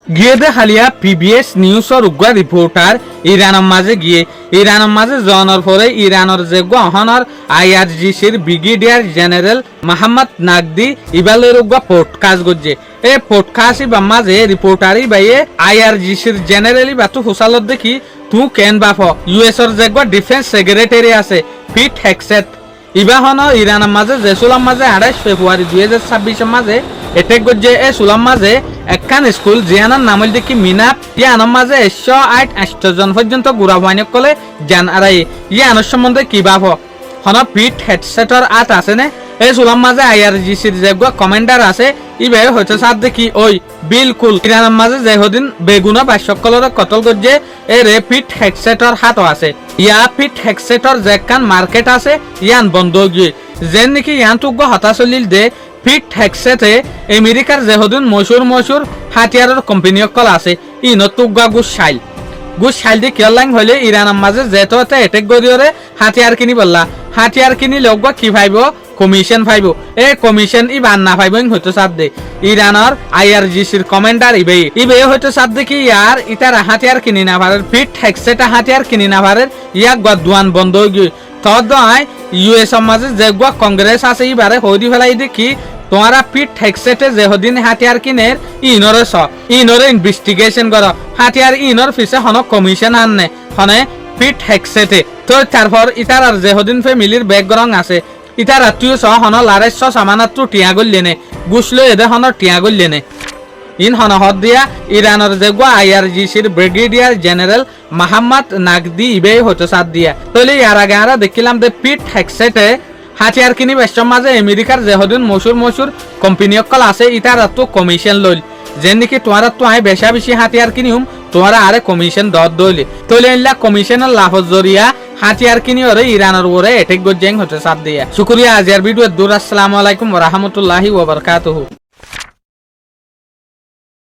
গিয়ে হালিয়া পিবিএস নিউজর উগ্র রিপোর্টার ইরানের মাঝে জনের পরে ইরানের যে গহনর আইআরজিসির ব্রিগেডিয়ার জেনারেল মোহাম্মদ নাগদি ইবালের উগ্র পডকাস্ট করছে এই পডকাস্ট ইবা মাঝে রিপোর্টারই বাইয়ে আইআরজিসির জেনারেলি বা তু হুসালত দেখি তু কেন বাফ ইউএসর যে ডিফেন্স সেক্রেটারি আছে পিট হেক্সেট ইবাহন ইরানের মাঝে যে সুলাম মাঝে 28 ফেব্রুয়ারি 2026 মাঝে এটেক করছে এ সুলাম মাঝে একখান স্কুল জিয়ানার নাম হল দেখি মিনাপ ইয়ানোর মাঝে 108 জন পর্যন্ত গুড়া বাহিনী কলে জান আরাই ইয়ানোর সম্বন্ধে কি ভাব হন পিট হেডসেটর আট আছে নে এই সুলাম মাঝে আইআরজিসির যে কমান্ডার আছে ইবে হয়তো সাথ দেখি ওই বিলকুল ইরানের মাঝে যে হদিন বেগুনা বা সকলের কতল করছে এ রে পিট হেডসেটর হাতও আছে ইয়া পিট হেডসেটর যে একখান মার্কেট আছে ইয়ান বন্ধ গিয়ে যেন নাকি ইয়ান তুগ্য হতা চলিল দে পিট হেক্সেটে আমেরিকার যেহদিন মশুর হাতিয়ারের কোম্পানি অকল আছে ইনত তুগ্গা গুছ শাইল দি কিয়লাং হইলে ইরানের মাঝে যেহেতু এটেক গরিয়রে হাতিয়ার কিনি বললা হাতিয়ার কিনি লগ কি ভাইব কমিশন ভাইব এ কমিশন ই বান্না ভাইব হয়তো সাথ দে ইরানের আইআরজিসির কমান্ডার ইবে হয়তো সাথ দেখি ইয়ার ইতার হাতিয়ার কিনি না পারে পিট হেক্সেটা হাতিয়ার কিনি না পারে ইয়াক গদুয়ান বন্ধ গিয়ে তদয় ইউএস মাঝে যে কংগ্রেস আছে ইবারে হদি ফেলাই দেখি তোমারা পিট হেক্সেটে যে হদিন হাতিয়ার কিনের ইনরে ইনভেস্টিগেশন কর হাতিয়ার ইনর পিছে হন কমিশন আননে হনে পিট হেক্সেটে তো তারপর ইতার আর যে হদিন ফ্যামিলির ব্যাকগ্রাউন্ড আছে ইতার আত্মীয় সহ হন লারেশ সামানাত্র টিয়া গল্লেনে গুছলো এদে হন টিয়া গল্লেনে ইন হন হদ দিয়া ইরানের যে আইআরজিসির ব্রিগেডিয়ার জেনারেল মোহাম্মদ নাগদি ইবে হতো সাথ দিয়া তাহলে ইয়ার আগে আমরা দেখিলাম যে পিট হেক্সেটে হাতিয়ার কিনি বেশম মাঝে আমেরিকার যেহদিন মশুর কোম্পানি অকল আছে ইতার তো কমিশন লইল যে নাকি তোমার তো আয় বেশি হাতিয়ার কিনিম তোমার আরে কমিশন দইলে তাহলে ইল্লা কমিশনের লাভর জরিয়া হাতিয়ার কিনি ওরে ইরানের ওরে এটেক গজ্জেং হতে সাথ দিয়া শুকরিয়া আজিয়ার ভিডিও দূর আসসালামু আলাইকুম ওয়া রাহমাতুল্লাহি ওয়া বারাকাতুহু।